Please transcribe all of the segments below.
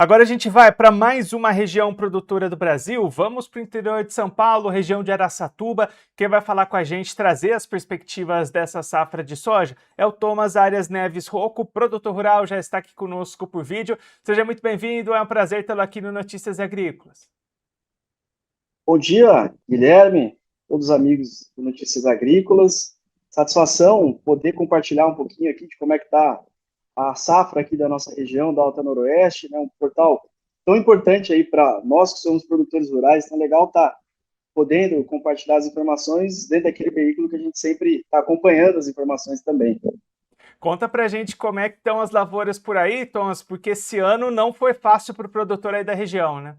Agora a gente vai para mais uma região produtora do Brasil. Vamos para o interior de São Paulo, região de Araçatuba. Quem vai falar com a gente, trazer as perspectivas dessa safra de soja é o Thomas Arias Neves Rocco, produtor rural, já está aqui conosco por vídeo. Seja muito bem-vindo, é um prazer tê-lo aqui no Notícias Agrícolas. Bom dia, Guilherme, todos os amigos do Notícias Agrícolas. Satisfação poder compartilhar um pouquinho aqui de como é que está a safra aqui da nossa região, da Alta Noroeste, né? Um portal tão importante aí para nós que somos produtores rurais. Então, legal estar podendo compartilhar as informações dentro daquele veículo que a gente sempre está acompanhando as informações também. Conta pra gente como é que estão as lavouras por aí, Thomas, porque esse ano não foi fácil para o produtor aí da região, né?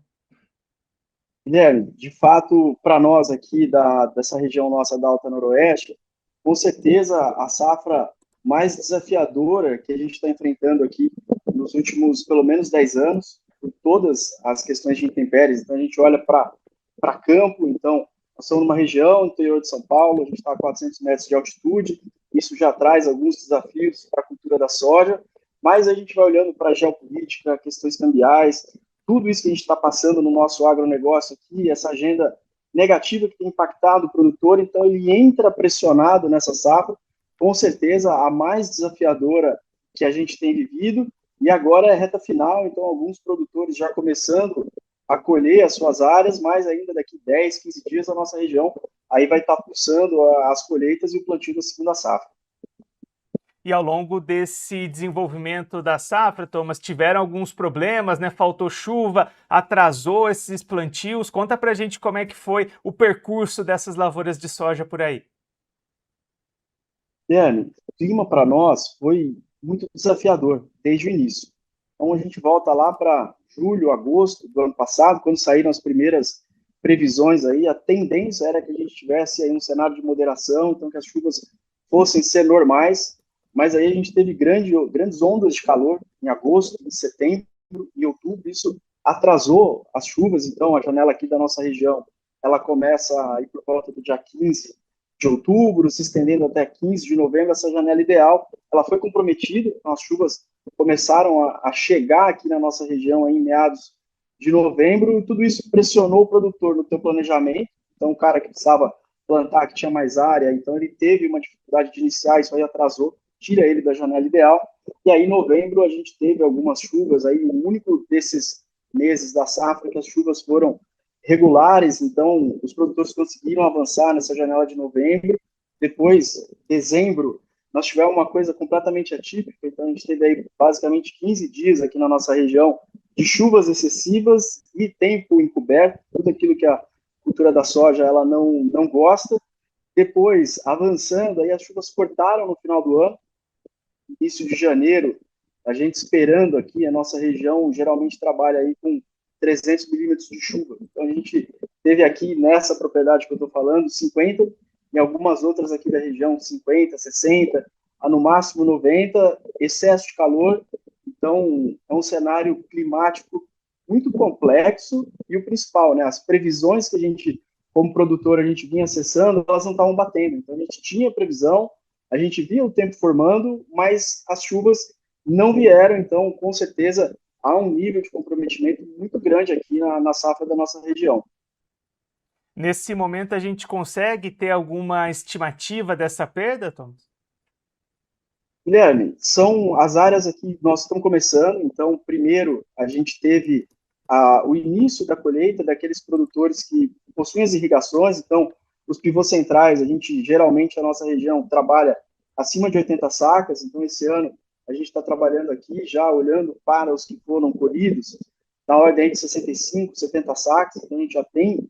Guilherme, de fato, para nós aqui dessa região nossa da Alta Noroeste, com certeza a safra mais desafiadora que a gente está enfrentando aqui nos últimos, pelo menos, 10 anos, por todas as questões de intempéries. Então, a gente olha para campo, então, nós estamos numa região interior de São Paulo, a gente está a 400 metros de altitude, isso já traz alguns desafios para a cultura da soja, mas a gente vai olhando para a geopolítica, questões cambiais, tudo isso que a gente está passando no nosso agronegócio aqui, essa agenda negativa que tem impactado o produtor, então ele entra pressionado nessa safra, com certeza a mais desafiadora que a gente tem vivido, e agora é reta final, então alguns produtores já começando a colher as suas áreas, mas ainda daqui 10, 15 dias a nossa região aí vai estar pulsando as colheitas e o plantio da segunda safra. E ao longo desse desenvolvimento da safra, Thomas, tiveram alguns problemas, né? Faltou chuva, atrasou esses plantios. Conta pra gente como é que foi o percurso dessas lavouras de soja por aí. Guilherme, o clima para nós foi muito desafiador desde o início. Então a gente volta lá para julho, agosto do ano passado, quando saíram as primeiras previsões aí, a tendência era que a gente tivesse aí um cenário de moderação, então que as chuvas fossem ser normais, mas aí a gente teve grandes ondas de calor em agosto, em setembro e outubro, isso atrasou as chuvas, então a janela aqui da nossa região, ela começa aí por volta do dia 15 de outubro, se estendendo até 15 de novembro, essa janela ideal, ela foi comprometida, as chuvas começaram a chegar aqui na nossa região aí em meados de novembro, e tudo isso pressionou o produtor no seu planejamento, então o cara que precisava plantar, que tinha mais área, então ele teve uma dificuldade de iniciar, isso aí atrasou, tira ele da janela ideal, e aí em novembro a gente teve algumas chuvas, aí o único desses meses da safra que as chuvas foram regulares, então os produtores conseguiram avançar nessa janela de novembro. Depois, dezembro, nós tivemos uma coisa completamente atípica, então a gente teve aí basicamente 15 dias aqui na nossa região de chuvas excessivas e tempo encoberto, tudo aquilo que a cultura da soja ela não gosta. Depois, avançando, aí as chuvas cortaram no final do ano, início de janeiro, a gente esperando aqui, a nossa região geralmente trabalha aí com 300 milímetros de chuva. Então, a gente teve aqui, nessa propriedade que eu estou falando, 50, em algumas outras aqui da região, 50, 60, a no máximo 90, excesso de calor. Então, é um cenário climático muito complexo e o principal, né, as previsões que a gente, como produtor, a gente vinha acessando, elas não estavam batendo. Então, a gente tinha previsão, a gente via o tempo formando, mas as chuvas não vieram, então, com certeza, há um nível de comprometimento muito grande aqui na safra da nossa região. Nesse momento, a gente consegue ter alguma estimativa dessa perda, Thomas? Guilherme, são as áreas aqui que nós estamos começando, então, primeiro, a gente teve o início da colheita daqueles produtores que possuem as irrigações, então, os pivôs centrais, a gente, geralmente, a nossa região trabalha acima de 80 sacas, então, esse ano, a gente está trabalhando aqui, já olhando para os que foram colhidos, na ordem de 65, 70 sacas, então a gente já tem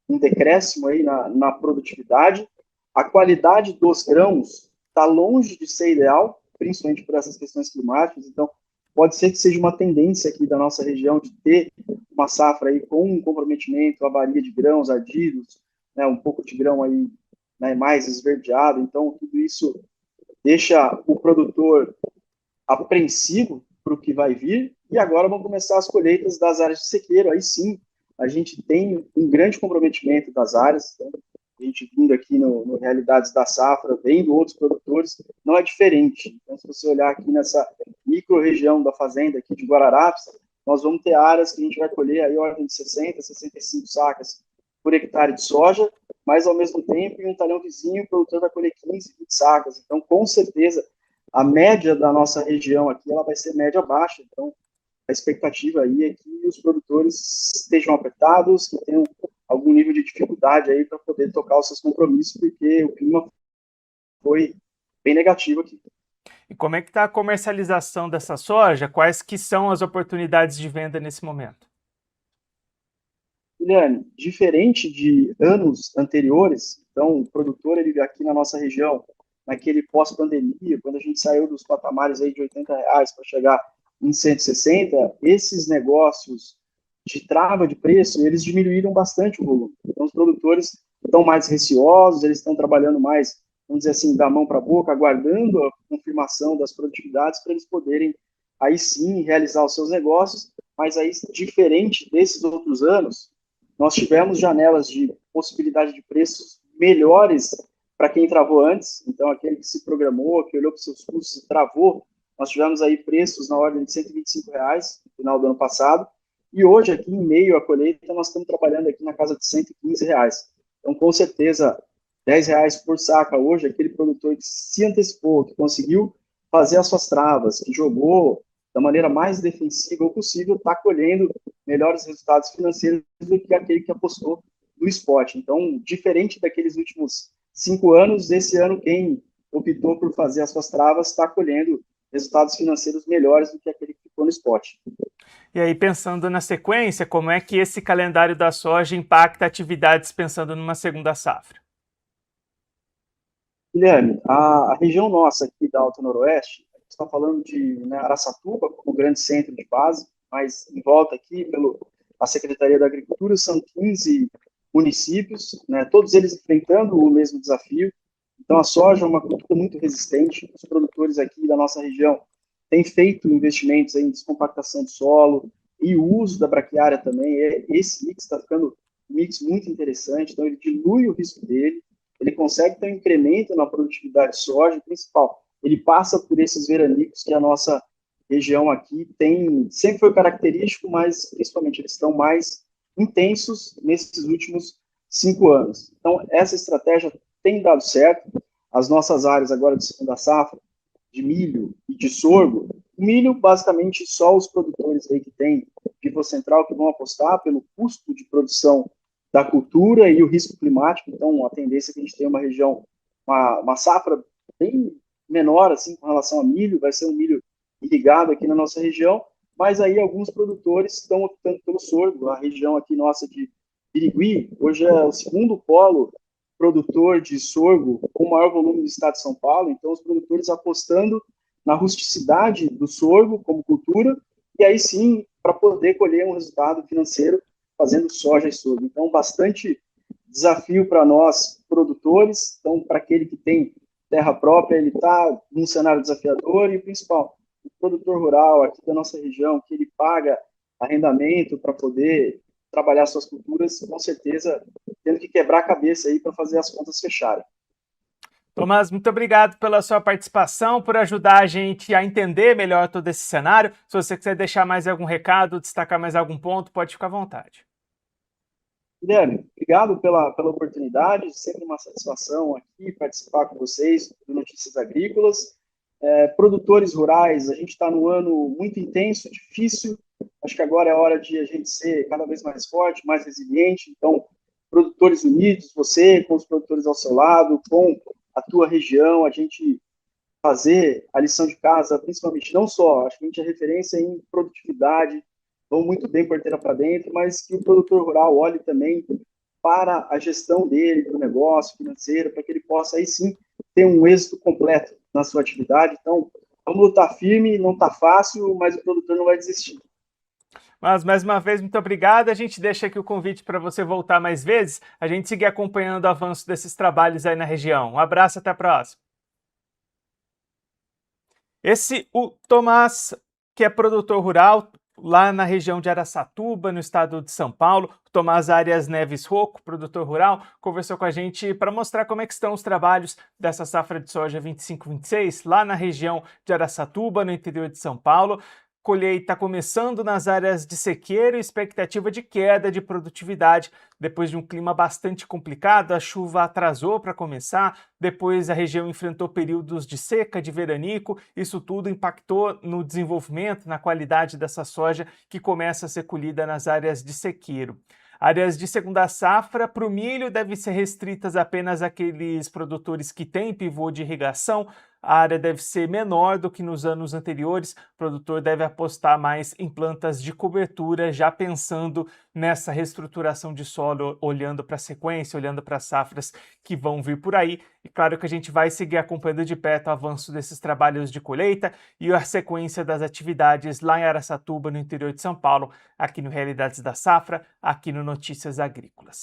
um decréscimo aí na produtividade. A qualidade dos grãos está longe de ser ideal, principalmente por essas questões climáticas. Então, pode ser que seja uma tendência aqui da nossa região de ter uma safra aí com um comprometimento, avaria de grãos ardidos, né, um pouco de grão aí, né, mais esverdeado. Então, tudo isso deixa o produtor apreensivo para o que vai vir, e agora vão começar as colheitas das áreas de sequeiro, aí sim, a gente tem um grande comprometimento das áreas, então, a gente vindo aqui no Realidades da Safra, vendo outros produtores, não é diferente. Então, se você olhar aqui nessa micro-região da fazenda aqui de Guararapes, nós vamos ter áreas que a gente vai colher aí ordem de 60, 65 sacas por hectare de soja, mas ao mesmo tempo, em um talhão vizinho, o produtor vai colher 15, 20 sacas. Então, com certeza, a média da nossa região aqui, ela vai ser média baixa. Então, a expectativa aí é que os produtores estejam apertados, que tenham algum nível de dificuldade aí para poder tocar os seus compromissos, porque o clima foi bem negativo aqui. E como é que está a comercialização dessa soja? Quais que são as oportunidades de venda nesse momento? Guilherme, diferente de anos anteriores, então o produtor ele aqui na nossa região, naquele pós-pandemia, quando a gente saiu dos patamares aí de R$ 80 para chegar em 160, esses negócios de trava de preço, eles diminuíram bastante o volume. Então os produtores estão mais receosos, eles estão trabalhando mais, vamos dizer assim, da mão para a boca, aguardando a confirmação das produtividades para eles poderem aí sim realizar os seus negócios, mas aí diferente desses outros anos, nós tivemos janelas de possibilidade de preços melhores para quem travou antes, então aquele que se programou, que olhou para os seus custos e travou, nós tivemos aí preços na ordem de R$ 125 no final do ano passado, e hoje aqui em meio à colheita nós estamos trabalhando aqui na casa de R$ 115. Então com certeza R$ 10 por saca hoje, aquele produtor que se antecipou, que conseguiu fazer as suas travas, que jogou da maneira mais defensiva possível, está colhendo melhores resultados financeiros do que aquele que apostou no spot. Então, diferente daqueles últimos 5 anos, esse ano quem optou por fazer as suas travas está colhendo resultados financeiros melhores do que aquele que ficou no spot. E aí, pensando na sequência, como é que esse calendário da soja impacta atividades pensando numa segunda safra? Guilherme, a região nossa aqui da Alta Noroeste, a gente está falando de Araçatuba como grande centro de base, mas em volta aqui, pela Secretaria da Agricultura, são 15 municípios, né, todos eles enfrentando o mesmo desafio. Então, a soja é uma cultura muito resistente. Os produtores aqui da nossa região têm feito investimentos em descompactação de solo e o uso da braquiária também. Esse mix está ficando um mix muito interessante, então ele dilui o risco dele, ele consegue ter um incremento na produtividade de soja, principal, ele passa por esses veranicos que a nossa região aqui tem, sempre foi característico, mas principalmente eles estão mais intensos nesses últimos 5 anos. Então, essa estratégia tem dado certo. As nossas áreas agora de segunda safra, de milho e de sorgo, o milho, basicamente, só os produtores aí que têm pivô central que vão apostar pelo custo de produção da cultura e o risco climático. Então, a tendência é que a gente tenha uma região, uma safra bem menor, assim, com relação a milho, vai ser um milho irrigado aqui na nossa região, mas aí alguns produtores estão optando pelo sorgo. A região aqui nossa de Birigui, hoje é o segundo polo produtor de sorgo com maior volume do estado de São Paulo, então os produtores apostando na rusticidade do sorgo como cultura, e aí sim, para poder colher um resultado financeiro fazendo soja e sorgo. Então, bastante desafio para nós, produtores. Então, para aquele que tem terra própria, ele está num cenário desafiador, e o principal, o produtor rural aqui da nossa região, que ele paga arrendamento para poder trabalhar suas culturas, com certeza tendo que quebrar a cabeça aí para fazer as contas fecharem. Tomás, muito obrigado pela sua participação, por ajudar a gente a entender melhor todo esse cenário. Se você quiser deixar mais algum recado, destacar mais algum ponto, pode ficar à vontade. Guilherme, obrigado pela oportunidade, sempre uma satisfação aqui participar com vocês do Notícias Agrícolas. Produtores rurais, a gente está num ano muito intenso, difícil, acho que agora é a hora de a gente ser cada vez mais forte, mais resiliente. Então, produtores unidos, você com os produtores ao seu lado, com a tua região, a gente fazer a lição de casa, principalmente, não só, acho que a gente é referência em produtividade, vão muito bem porteira para dentro, mas que o produtor rural olhe também para a gestão dele, do negócio financeiro, para que ele possa aí sim ter um êxito completo na sua atividade. Então, vamos lutar firme, não está fácil, mas o produtor não vai desistir. Mas, mais uma vez, muito obrigado. A gente deixa aqui o convite para você voltar mais vezes, a gente seguir acompanhando o avanço desses trabalhos aí na região. Um abraço, até a próxima. O Tomás, que é produtor rural lá na região de Araçatuba, no estado de São Paulo. O Tomás Arias Neves Rocco, produtor rural, conversou com a gente para mostrar como é que estão os trabalhos dessa safra de soja 25-26 lá na região de Araçatuba, no interior de São Paulo. colheita começando nas áreas de sequeiro e expectativa de queda de produtividade. Depois de um clima bastante complicado, a chuva atrasou para começar, depois a região enfrentou períodos de seca, de veranico, isso tudo impactou no desenvolvimento, na qualidade dessa soja que começa a ser colhida nas áreas de sequeiro. Áreas de segunda safra para o milho devem ser restritas apenas àqueles produtores que têm pivô de irrigação. A área deve ser menor do que nos anos anteriores. O produtor deve apostar mais em plantas de cobertura, já pensando nessa reestruturação de solo, olhando para a sequência, olhando para as safras que vão vir por aí. E claro que a gente vai seguir acompanhando de perto o avanço desses trabalhos de colheita e a sequência das atividades lá em Araçatuba, no interior de São Paulo, aqui no Realidades da Safra, aqui no Notícias Agrícolas.